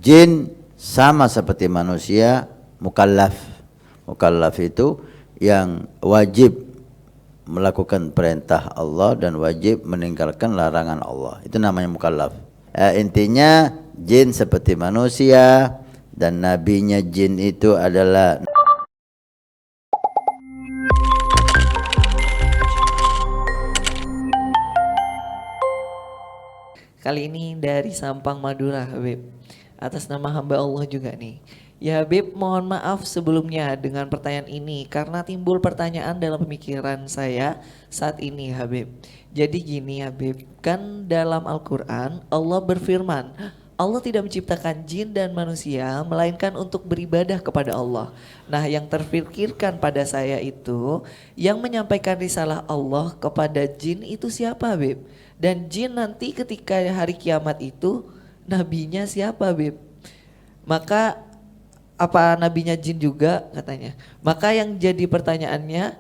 Jin sama seperti manusia mukallaf. Mukallaf itu yang wajib melakukan perintah Allah dan wajib meninggalkan larangan Allah. Itu namanya mukallaf. Intinya jin seperti manusia dan nabinya jin itu adalah Kali ini dari Sampang Madura, Habib. Atas nama hamba Allah juga nih. Ya Habib, mohon maaf sebelumnya dengan pertanyaan ini karena timbul pertanyaan dalam pemikiran saya saat ini, Habib. Jadi gini, Habib, kan dalam Al-Qur'an Allah berfirman, Allah tidak menciptakan jin dan manusia melainkan untuk beribadah kepada Allah. Nah, yang terfikirkan pada saya itu yang menyampaikan risalah Allah kepada jin itu siapa, Habib? Dan jin nanti ketika hari kiamat itu nabinya siapa, Beb? Maka apa nabinya jin juga katanya. Maka yang jadi pertanyaannya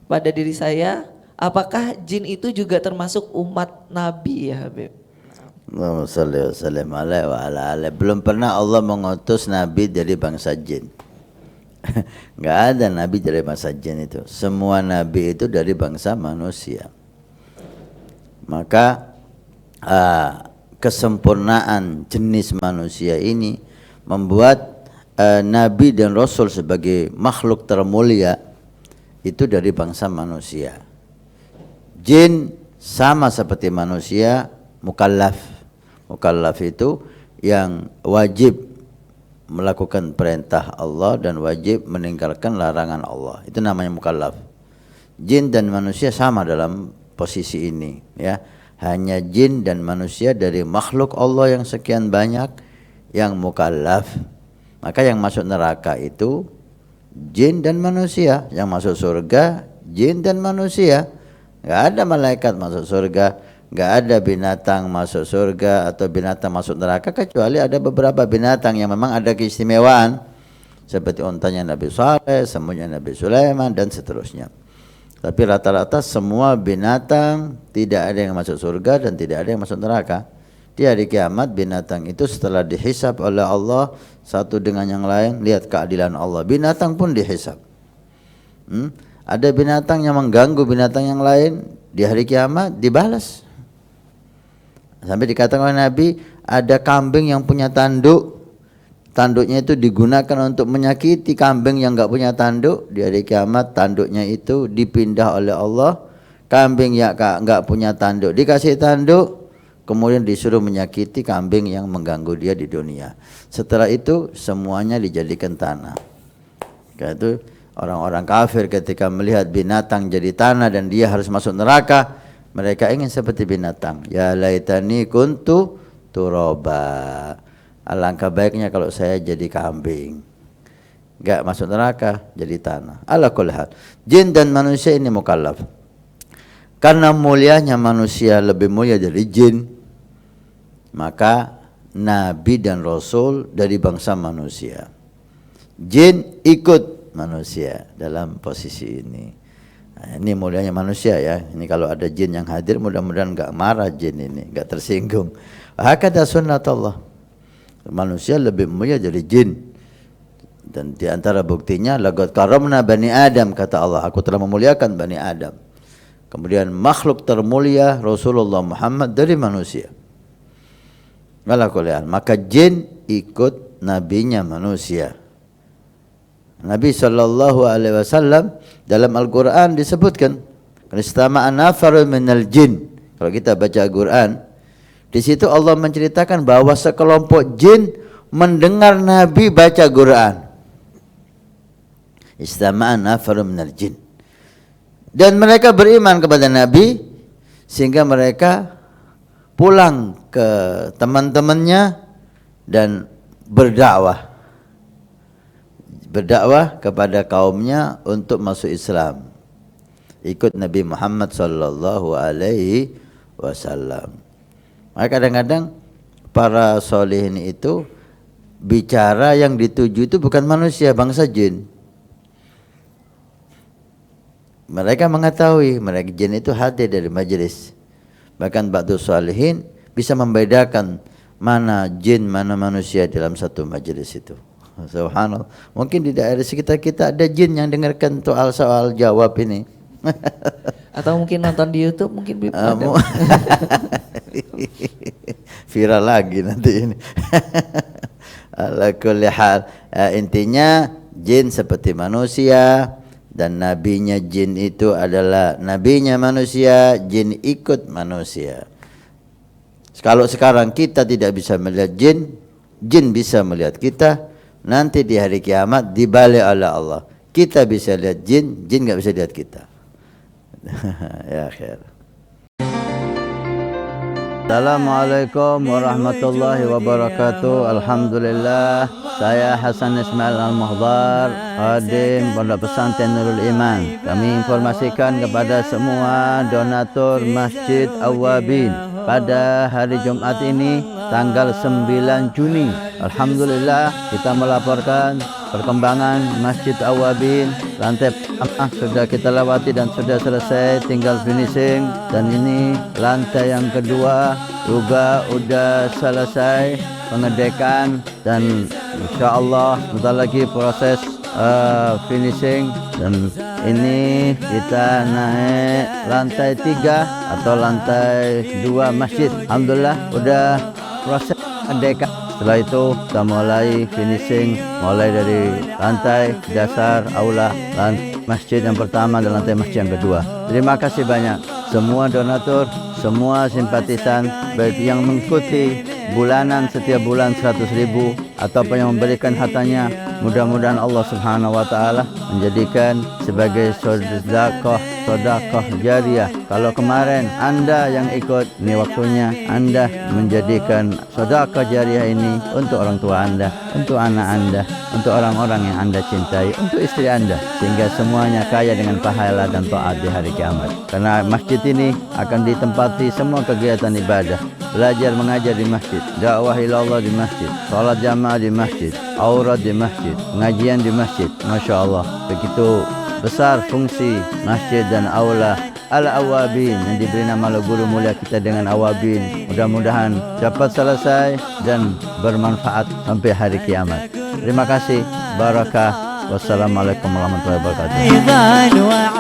pada diri saya, apakah jin itu juga termasuk umat nabi ya, Beb? Allahumma shalli wa sallim alaihi wa ala alihi. Belum pernah Allah mengutus nabi dari bangsa jin. Enggak ada nabi dari bangsa jin itu. Semua nabi itu dari bangsa manusia. Maka kesempurnaan jenis manusia ini membuat nabi dan rasul sebagai makhluk termulia itu dari bangsa manusia. Jin sama seperti manusia mukallaf. Mukallaf itu yang wajib melakukan perintah Allah dan wajib meninggalkan larangan Allah. Itu namanya mukallaf. Jin dan manusia sama dalam posisi ini, ya. Hanya jin dan manusia dari makhluk Allah yang sekian banyak yang mukallaf. Maka yang masuk neraka itu jin dan manusia, yang masuk surga jin dan manusia. Enggak ada malaikat masuk surga, enggak ada binatang masuk surga atau binatang masuk neraka, kecuali ada beberapa binatang yang memang ada keistimewaan seperti untanya Nabi Saleh, semuanya Nabi Sulaiman dan seterusnya. Tapi rata-rata semua binatang tidak ada yang masuk surga dan tidak ada yang masuk neraka. Di hari kiamat binatang itu setelah dihisab oleh Allah satu dengan yang lain, lihat keadilan Allah, binatang pun dihisab. Ada binatang yang mengganggu binatang yang lain, di hari kiamat dibalas. Sampai dikatakan oleh Nabi, ada kambing yang punya tanduk, tanduknya itu digunakan untuk menyakiti kambing yang enggak punya tanduk. Di hari kiamat tanduknya itu dipindah oleh Allah. Kambing yang enggak punya tanduk dikasih tanduk, kemudian disuruh menyakiti kambing yang mengganggu dia di dunia. Setelah itu semuanya dijadikan tanah. Karena itu orang-orang kafir ketika melihat binatang jadi tanah dan dia harus masuk neraka, mereka ingin seperti binatang. Ya laitani kuntu turaba. Alangkah baiknya kalau saya jadi kambing, enggak masuk neraka, jadi tanah. Ala kulli hal, jin dan manusia ini mukallaf. Karena mulianya manusia lebih mulia dari jin, maka nabi dan rasul dari bangsa manusia. Jin ikut manusia dalam posisi ini. Nah, ini mulianya manusia ya. Ini kalau ada jin yang hadir, mudah-mudahan enggak marah jin ini, enggak tersinggung. Hakada sunnatullah. Manusia lebih mulia dari jin. Dan di antara buktinya laqad karamna bani Adam, kata Allah, aku telah memuliakan bani Adam. Kemudian makhluk termulia Rasulullah Muhammad dari manusia. Maka jin ikut nabinya manusia. Nabi sallallahu alaihi wasallam dalam Al-Qur'an disebutkan, "Istama'an nafarun minal jin." Kalau kita baca Al-Qur'an, di situ Allah menceritakan bahwa sekelompok jin mendengar Nabi baca Quran. Istama'an nafarun minal jin. Dan mereka beriman kepada Nabi sehingga mereka pulang ke teman-temannya dan berdakwah kepada kaumnya untuk masuk Islam. Ikut Nabi Muhammad sallallahu alaihi wasallam. Maka kadang-kadang para solihin itu bicara yang dituju itu bukan manusia, bangsa jin. Mereka mengetahui mereka jin itu hadir dari majelis. Bahkan ba'du solihin bisa membedakan mana jin, mana manusia dalam satu majelis itu. Subhanallah. Mungkin di daerah sekitar kita ada jin yang dengarkan soal jawab ini. Atau mungkin nonton di YouTube, mungkin Bib ada. Viral lagi nanti ini. Ala kulli hal, intinya jin seperti manusia dan nabinya jin itu adalah nabinya manusia, jin ikut manusia. Kalau sekarang kita tidak bisa melihat jin, jin bisa melihat kita. Nanti di hari kiamat dibalik oleh Allah. Kita bisa lihat jin, jin nggak bisa lihat kita. Ya khair. Assalamualaikum warahmatullahi wabarakatuh. Alhamdulillah, saya Hasan Ismail Al-Muhdar, khadim Pondok Pesantren Nurul Iman. Kami informasikan kepada semua donatur Masjid Awwabin pada hari Jumat ini tanggal 9 Juni. Alhamdulillah, kita melaporkan perkembangan Masjid Awwabin. Lantai pertama sudah kita lewati dan sudah selesai, tinggal finishing. Dan ini lantai yang kedua juga sudah selesai pengedekan dan insya Allah sebentar lagi proses finishing. Dan ini kita naik lantai 3 atau lantai 2 masjid. Alhamdulillah udah proses pengedekan. Setelah itu kita mulai finishing, mulai dari lantai dasar aula masjid yang pertama dan lantai masjid yang kedua. Terima kasih banyak semua donatur, semua simpatisan, baik yang mengikuti bulanan setiap bulan 100.000 ataupun yang memberikan hartanya. Mudah-mudahan Allah Subhanahu wa taala menjadikan sebagai sedekah jariah. Kalau kemarin Anda yang ikut, ini waktunya Anda menjadikan sedekah jariah ini untuk orang tua Anda, untuk anak Anda, untuk orang-orang yang Anda cintai, untuk istri Anda, sehingga semuanya kaya dengan pahala dan taat di hari kiamat. Karena masjid ini akan ditempati semua kegiatan ibadah, belajar mengajar di masjid, dakwah ilallah di masjid, salat jamaah di masjid, aurat di masjid, pengajian di masjid. Masya Allah, begitu besar fungsi masjid dan aula Al-Awwabin yang diberi nama oleh guru mulia kita dengan Awwabin. Mudah-mudahan dapat selesai dan bermanfaat sampai hari kiamat. Terima kasih. Barakah. Wassalamualaikum warahmatullahi wabarakatuh.